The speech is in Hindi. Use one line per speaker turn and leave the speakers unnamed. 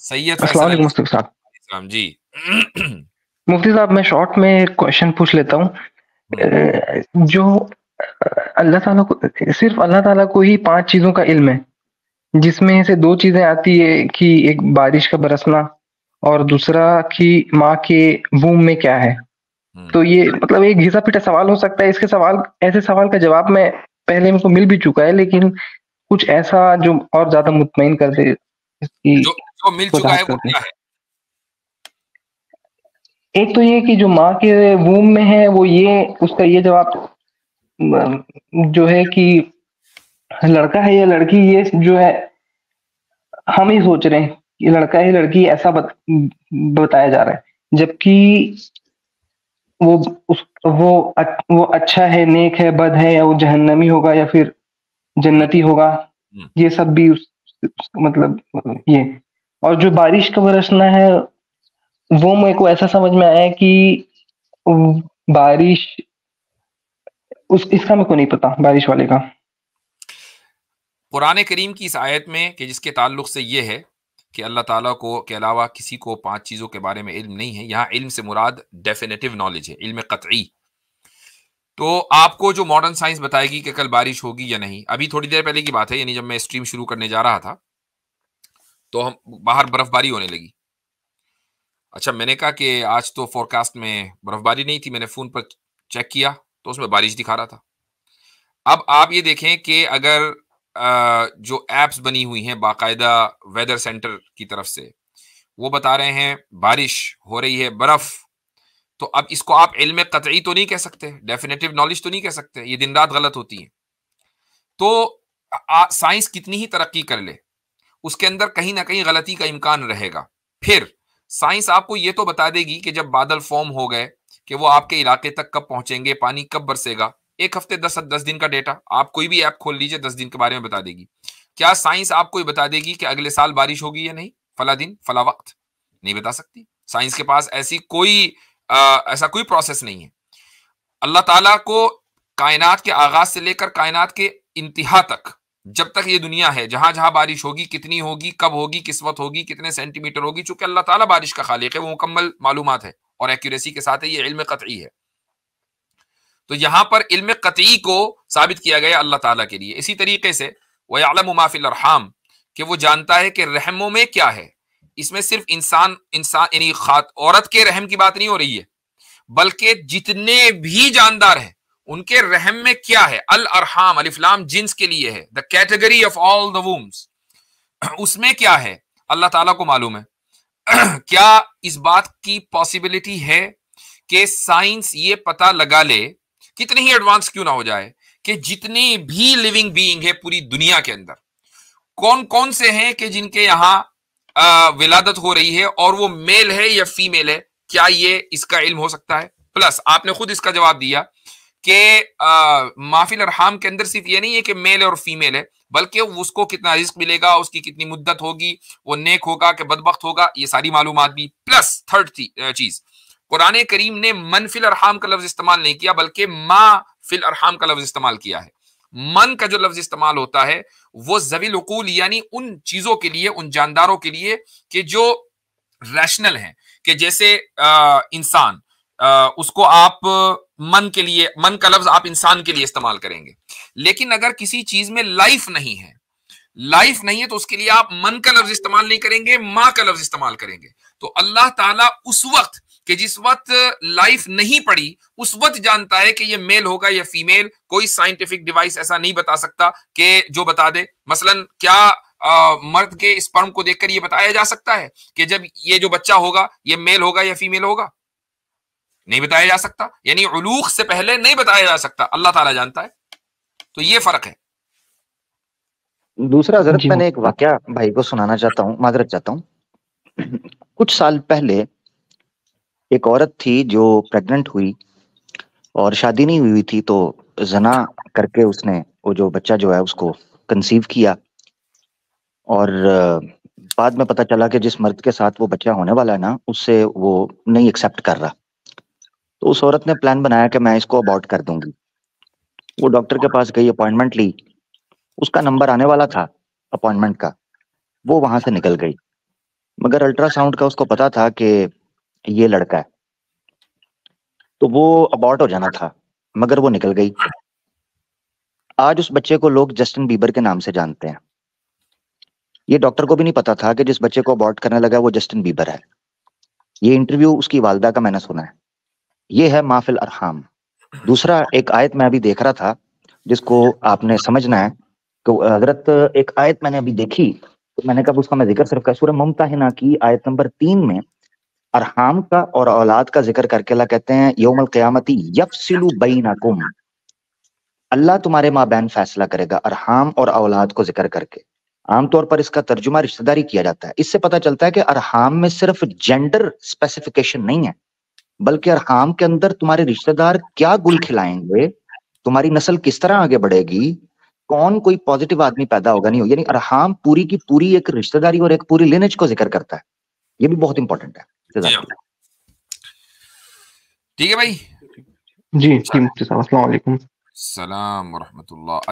सैयद
अस्सलाम
फैसल अली
वालेकुम मुफ्ती साहब।
इस्लाम जी।
मुफ्ती साहब, मैं शॉर्ट में एक क्वेश्चन पूछ लेता हूँ। जो अल्लाह ताला को, सिर्फ अल्लाह ताला को ही 5 चीज़ों का इल्म है, जिसमें से 2 चीज़ें आती है कि एक बारिश का बरसना और दूसरा कि माँ के वूम में क्या है। तो ये मतलब एक घिसा-पिटा सवाल हो सकता है। इसके सवाल ऐसे सवाल का जवाब मैं पहले मेरे को मिल भी चुका है, लेकिन कुछ ऐसा जो और ज़्यादा मुतमईन कर दे इसकी
जो जो मिल चुका है
वज़ाहत
वो
कर दे।
क्या है?
एक तो ये कि जो माँ के वूम में है वो ये, उसका ये जवाब जो है कि लड़का है या लड़की, ये जो है हम ही सोच रहे हैं कि लड़का है लड़की, ऐसा बताया जा रहा है, जबकि वो वो अच्छा है, नेक है, बद है, या वो जहन्नमी होगा या फिर
हम्म,
जन्नती होगा।
हम्म।
ये सब भी मतलब ये। और जो बारिश का बरसना है वो मेरे को ऐसा समझ में आया है कि बारिश, उस इसका मेरे को नहीं पता, बारिश वाले का।
कुरान करीम की इस आयत में कि जिसके ताल्लुक से ये है कि अल्लाह ताला को के अलावा किसी को 5 चीज़ों के बारे में इल्म नहीं है, यहाँ इल्म से मुराद डेफिनेटिव नॉलेज है, इल्म कतई। तो आपको जो मॉडर्न साइंस बताएगी कि कल बारिश होगी या नहीं, अभी थोड़ी देर पहले की बात है, यानी जब मैं स्ट्रीम शुरू करने जा रहा था तो हम बाहर बर्फबारी होने लगी। अच्छा, मैंने कहा कि आज तो फोरकास्ट में बर्फबारी नहीं थी, मैंने फोन पर चेक किया तो उसमें बारिश दिखा रहा था। अब आप ये देखें कि अगर जो एप्स बनी हुई हैं बाकायदा वेदर सेंटर की तरफ से, वो बता रहे हैं बारिश हो रही है, बर्फ, तो अब इसको आप इल्म कतई तो नहीं कह सकते, डेफिनेटिव नॉलेज तो नहीं कह सकते, ये दिन रात गलत होती है। तो साइंस कितनी ही तरक्की कर ले, उसके अंदर कहीं ना कहीं गलती का इम्कान रहेगा। फिर साइंस आपको ये तो बता देगी कि जब बादल फॉर्म हो गए कि वो आपके इलाके तक कब पहुंचेंगे, पानी कब बरसेगा। एक हफ्ते 10 दिन का डेटा आप कोई भी ऐप खोल लीजिए, 10 दिन के बारे में बता देगी। क्या साइंस आपको ये बता देगी कि अगले साल बारिश होगी या नहीं, फला दिन फला वक्त? नहीं बता सकती। साइंस के पास ऐसा कोई प्रोसेस नहीं है। अल्लाह ताला को कायनात के आगाज से लेकर कायनात के इंतहा तक, जब तक ये दुनिया है, जहां जहां बारिश होगी, कितनी होगी, कब होगी, किस वक्त होगी, कितने सेंटीमीटर होगी, चूंकि अल्लाह ताला बारिश का खालिक है, वो मुकम्मल मालूमात है और एक्यूरेसी के साथ है, ये इल्म कतई है। तो यहां पर इल्म कतई को साबित किया गया अल्लाह ताला के लिए। इसी तरीके से वयअलमु मा फिल अरहाम, कि वो जानता है कि रहमों में क्या है। इसमें सिर्फ इंसान इंसान यानी औरत के रहम की बात नहीं हो रही है, बल्कि जितने भी जानदार हैं उनके रहम में क्या है। अल अरहाम, अलिफ लाम जिन्स के लिए है, the category of all the wombs, उसमें क्या है अल्लाह ताला को मालूम है। क्या इस बात की पॉसिबिलिटी है कि साइंस ये पता लगा ले, कितनी ही एडवांस क्यों ना हो जाए, कि जितनी भी लिविंग बीइंग है पूरी दुनिया के अंदर, कौन कौन से हैं कि जिनके यहां विलादत हो रही है और वो मेल है या फीमेल है? क्या ये इसका इल्म हो सकता है? प्लस आपने खुद इसका जवाब दिया कि माफिल अरहाम के अंदर सिर्फ ये नहीं है कि मेल है और फीमेल है, बल्कि उसको कितना रिस्क मिलेगा, उसकी कितनी मुद्दत होगी, वो नेक होगा कि बदबख्त होगा, ये सारी मालूमात भी। प्लस थर्ड चीज, कुरान करीम ने मन फिल अरहाम का लफ्ज इस्तेमाल नहीं किया, बल्कि मा फिल अरहाम का लफ्ज इस्तेमाल किया है। मन का जो लफ्ज इस्तेमाल होता है वो ज़वील उकूल, यानी उन चीजों के लिए, उन जानदारों के लिए कि जो रैशनल हैं, कि जैसे इंसान, उसको आप मन के लिए, मन का लफ्ज आप इंसान के लिए इस्तेमाल करेंगे। लेकिन अगर किसी चीज में लाइफ नहीं है, लाइफ नहीं है, तो उसके लिए आप मन का लफ्ज इस्तेमाल नहीं करेंगे, मां का लफ्ज इस्तेमाल करेंगे। तो अल्लाह ताला उस वक्त कि जिस वक्त लाइफ नहीं पड़ी, उस वक्त जानता है कि ये मेल होगा या फीमेल। कोई साइंटिफिक डिवाइस ऐसा नहीं बता सकता कि जो बता दे। मसलन क्या मर्द के स्पर्म को देखकर ये बताया जा सकता है कि जब ये जो बच्चा होगा ये मेल होगा या फीमेल होगा? नहीं बताया जा सकता, यानी उलूक से पहले नहीं बताया जा सकता, अल्लाह ताला जानता है। तो ये फर्क है।
दूसरा हजरत,
जी
मैंने एक वाकया भाई को सुनाना चाहता हूँ, माजरत चाहता हूँ। कुछ साल पहले एक औरत थी जो प्रेग्नेंट हुई और शादी नहीं हुई थी, तो जना करके उसने वो जो बच्चा जो है उसको कंसीव किया। और बाद में पता चला कि जिस मर्द के साथ वो बच्चा होने वाला है ना, उससे वो नहीं एक्सेप्ट कर रहा। तो उस औरत ने प्लान बनाया कि मैं इसको अबॉर्ट कर दूंगी। वो डॉक्टर के पास गई, अपॉइंटमेंट ली, उसका नंबर आने वाला था अपॉइंटमेंट का, वो वहां से निकल गई। मगर अल्ट्रासाउंड का उसको पता था कि ये लड़का है, तो वो अबॉर्ट हो जाना था, मगर वो निकल गई। आज उस बच्चे को लोग जस्टिन बीबर के नाम से जानते हैं। ये डॉक्टर को भी नहीं पता था कि जिस बच्चे को अबॉर्ट करने लगा वो जस्टिन बीबर है। ये इंटरव्यू उसकी वालदा का मैंने सुना है। ये है माफिल अरहाम। दूसरा एक आयत मैं अभी देख रहा था जिसको आपने समझना है। तो हजरत एक आयत मैंने अभी देखी, तो मैंने कहा उसका मैं जिक्र सिर्फ कर, सूरह मुमतहिना की आयत नंबर 3 में अरहाम का और औलाद का जिक्र करके अल्लाह कहते हैं यौमल क़यामती यफसिलु बैनकुम, अल्लाह तुम्हारे माबैन फैसला करेगा, अरहाम और औलाद को जिक्र करके। आमतौर पर इसका तर्जुमा रिश्तेदारी किया जाता है। इससे पता चलता है कि अरहाम में सिर्फ जेंडर स्पेसिफिकेशन नहीं है, बल्कि अरहाम के अंदर तुम्हारे रिश्तेदार क्या गुल खिलाएंगे, तुम्हारी नस्ल किस तरह आगे बढ़ेगी, कौन कोई पॉजिटिव आदमी पैदा होगा नहीं हो। यानी अरहाम पूरी की पूरी एक रिश्तेदारी और एक पूरी लिनेज को जिक्र करता है। ये भी बहुत इंपॉर्टेंट है।
ठीक है भाई।
जी मुफ्ती साहब, अस्सलाम वालेकुम।
सलाम व रहमतुल्लाह।